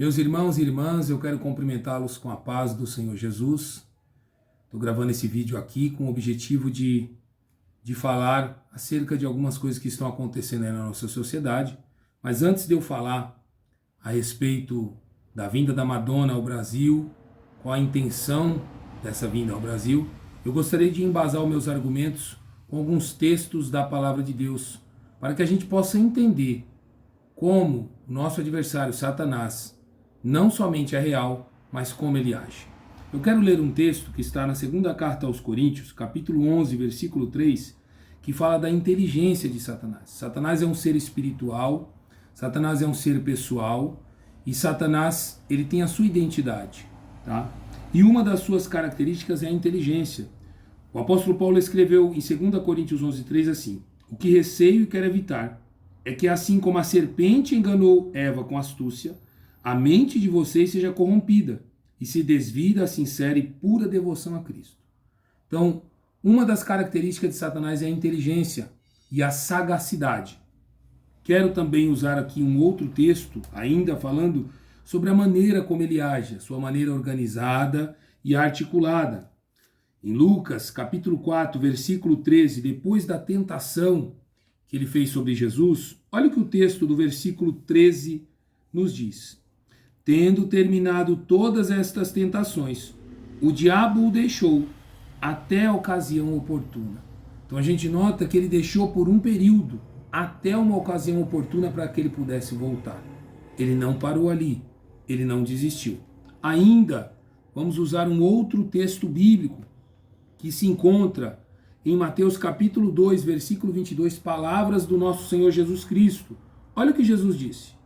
Meus irmãos e irmãs, eu quero cumprimentá-los com a paz do Senhor Jesus. Estou gravando esse vídeo aqui com o objetivo de falar acerca de algumas coisas que estão acontecendo aí na nossa sociedade. Mas antes de eu falar a respeito da vinda da Madonna ao Brasil, qual a intenção dessa vinda ao Brasil, eu gostaria de embasar os meus argumentos com alguns textos da Palavra de Deus, para que a gente possa entender como o nosso adversário, Satanás, não somente é real, mas como ele age. Eu quero ler um texto que está na segunda carta aos Coríntios, capítulo 11, versículo 3, que fala da inteligência de Satanás. Satanás é um ser espiritual, Satanás é um ser pessoal, e Satanás, ele tem a sua identidade, tá? E uma das suas características é a inteligência. O apóstolo Paulo escreveu em 2 Coríntios 11, 3 assim: o que receio e quero evitar é que, assim como a serpente enganou Eva com astúcia, a mente de vocês seja corrompida e se desvie da sincera e pura devoção a Cristo. Então, uma das características de Satanás é a inteligência e a sagacidade. Quero também usar aqui um outro texto, ainda falando sobre a maneira como ele age, a sua maneira organizada e articulada. Em Lucas, capítulo 4, versículo 13, depois da tentação que ele fez sobre Jesus, olha o que o texto do versículo 13 nos diz. Tendo terminado todas estas tentações, o diabo o deixou até a ocasião oportuna. Então a gente nota que ele deixou por um período, até uma ocasião oportuna para que ele pudesse voltar. Ele não parou ali, ele não desistiu. Ainda, vamos usar um outro texto bíblico que se encontra em Mateus capítulo 2, versículo 22, palavras do nosso Senhor Jesus Cristo. Olha o que Jesus disse.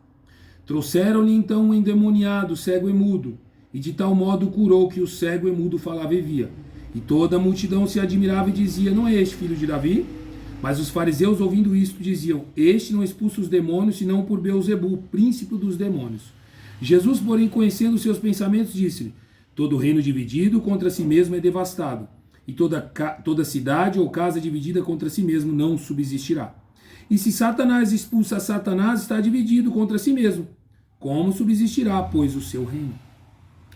Trouxeram-lhe então um endemoniado, cego e mudo, e de tal modo curou que o cego e mudo falava e via. E toda a multidão se admirava e dizia, não é este filho de Davi? Mas os fariseus, ouvindo isto, diziam, este não expulsa os demônios, senão por Beelzebu, príncipe dos demônios. Jesus, porém, conhecendo os seus pensamentos, disse-lhe, todo reino dividido contra si mesmo é devastado, e toda cidade ou casa dividida contra si mesmo não subsistirá. E se Satanás expulsa Satanás, está dividido contra si mesmo. Como subsistirá, pois, o seu reino?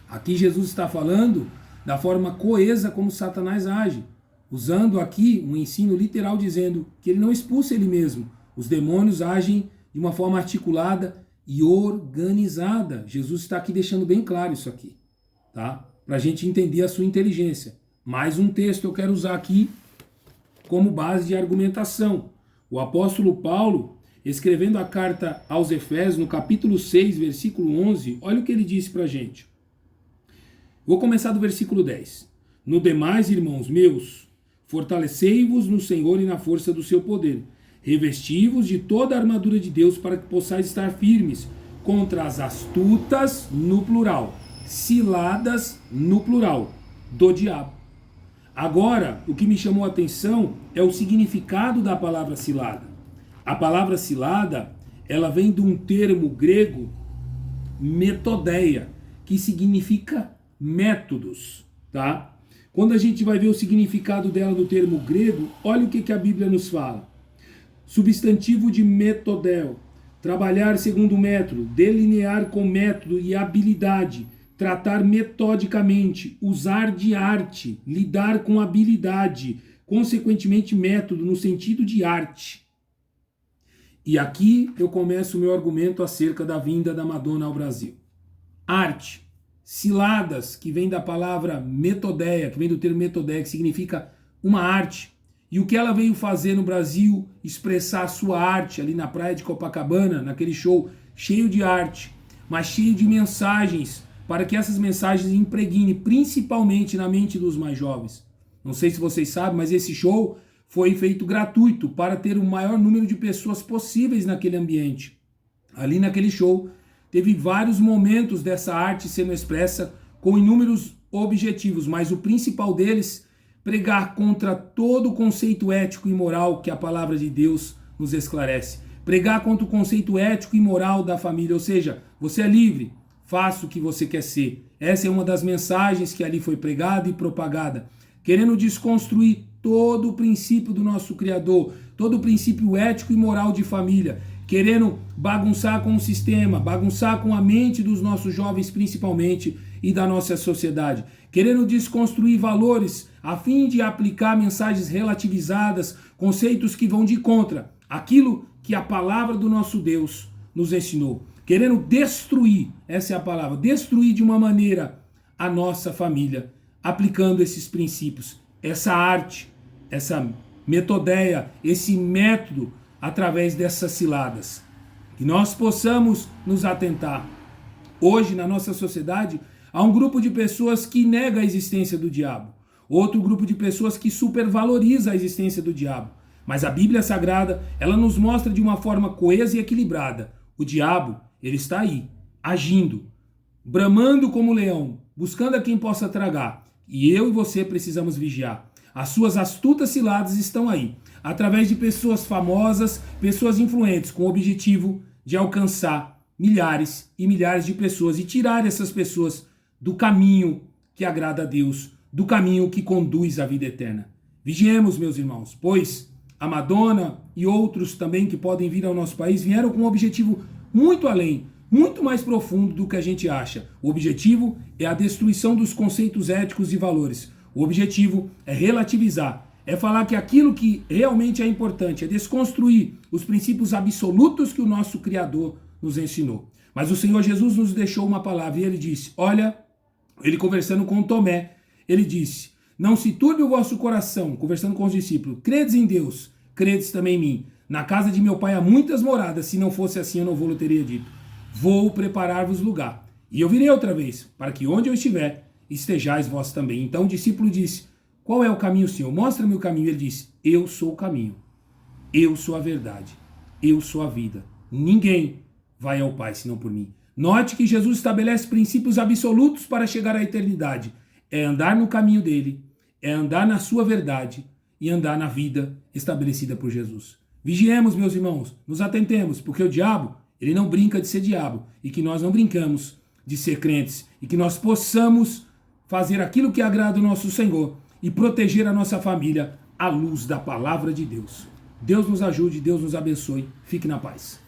Aqui Jesus está falando da forma coesa como Satanás age, usando aqui um ensino literal dizendo que ele não expulsa ele mesmo. Os demônios agem de uma forma articulada e organizada. Jesus está aqui deixando bem claro isso aqui, tá? Para a gente entender a sua inteligência. Mais um texto eu quero usar aqui como base de argumentação. O apóstolo Paulo, escrevendo a carta aos Efésios, no capítulo 6, versículo 11, olha o que ele disse para a gente. Vou começar do versículo 10. No demais, irmãos meus, fortalecei-vos no Senhor e na força do seu poder. Revesti-vos de toda a armadura de Deus para que possais estar firmes contra as astutas, no plural, ciladas, no plural, do diabo. Agora, o que me chamou a atenção é o significado da palavra cilada. A palavra cilada, ela vem de um termo grego, metodeia, que significa métodos, tá? Quando a gente vai ver o significado dela no termo grego, olha o que a Bíblia nos fala. Substantivo de metodel, trabalhar segundo método, delinear com método e habilidade, tratar metodicamente, usar de arte, lidar com habilidade, consequentemente método no sentido de arte. E aqui eu começo o meu argumento acerca da vinda da Madonna ao Brasil. Arte, ciladas, que vem da palavra metodeia, que vem do termo metodeia, que significa uma arte. E o que ela veio fazer no Brasil? Expressar a sua arte ali na praia de Copacabana, naquele show cheio de arte, mas cheio de mensagens, para que essas mensagens impregnem principalmente na mente dos mais jovens. Não sei se vocês sabem, mas esse show foi feito gratuito para ter o maior número de pessoas possíveis naquele ambiente. Ali naquele show, teve vários momentos dessa arte sendo expressa com inúmeros objetivos, mas o principal deles, pregar contra todo o conceito ético e moral que a palavra de Deus nos esclarece. Pregar contra o conceito ético e moral da família, ou seja, você é livre, faça o que você quer ser. Essa é uma das mensagens que ali foi pregada e propagada, querendo desconstruir todo o princípio do nosso Criador, todo o princípio ético e moral de família, querendo bagunçar com o sistema, bagunçar com a mente dos nossos jovens principalmente e da nossa sociedade, querendo desconstruir valores a fim de aplicar mensagens relativizadas, conceitos que vão de contra aquilo que a palavra do nosso Deus nos ensinou, querendo destruir, essa é a palavra, destruir de uma maneira a nossa família, aplicando esses princípios, essa arte, essa metodeia, esse método através dessas ciladas. Que nós possamos nos atentar. Hoje, na nossa sociedade, há um grupo de pessoas que nega a existência do diabo. Outro grupo de pessoas que supervaloriza a existência do diabo. Mas a Bíblia Sagrada, ela nos mostra de uma forma coesa e equilibrada. O diabo, ele está aí, agindo, bramando como leão, buscando a quem possa tragar. E eu e você precisamos vigiar. As suas astutas ciladas estão aí, através de pessoas famosas, pessoas influentes, com o objetivo de alcançar milhares e milhares de pessoas e tirar essas pessoas do caminho que agrada a Deus, do caminho que conduz à vida eterna. Vigiemos, meus irmãos, pois a Madonna e outros também que podem vir ao nosso país vieram com um objetivo muito além, muito mais profundo do que a gente acha. O objetivo é a destruição dos conceitos éticos e valores. O objetivo é relativizar, é falar que aquilo que realmente é importante, é desconstruir os princípios absolutos que o nosso Criador nos ensinou. Mas o Senhor Jesus nos deixou uma palavra e ele disse, olha, ele conversando com Tomé, ele disse, não se turbe o vosso coração, conversando com os discípulos, credes em Deus, credes também em mim. Na casa de meu pai há muitas moradas, se não fosse assim eu não vou-lhe teria dito. Vou preparar-vos lugar, e eu virei outra vez, para que onde eu estiver, estejais vós também. Então o discípulo disse, qual é o caminho, Senhor? Mostra-me o caminho. Ele disse, eu sou o caminho, eu sou a verdade, eu sou a vida. Ninguém vai ao Pai senão por mim. Note que Jesus estabelece princípios absolutos para chegar à eternidade. É andar no caminho dele, é andar na sua verdade e andar na vida estabelecida por Jesus. Vigiemos, meus irmãos, nos atentemos, porque o diabo, ele não brinca de ser diabo, e que nós não brincamos de ser crentes, e que nós possamos fazer aquilo que agrada o nosso Senhor e proteger a nossa família à luz da palavra de Deus. Deus nos ajude, Deus nos abençoe. Fique na paz.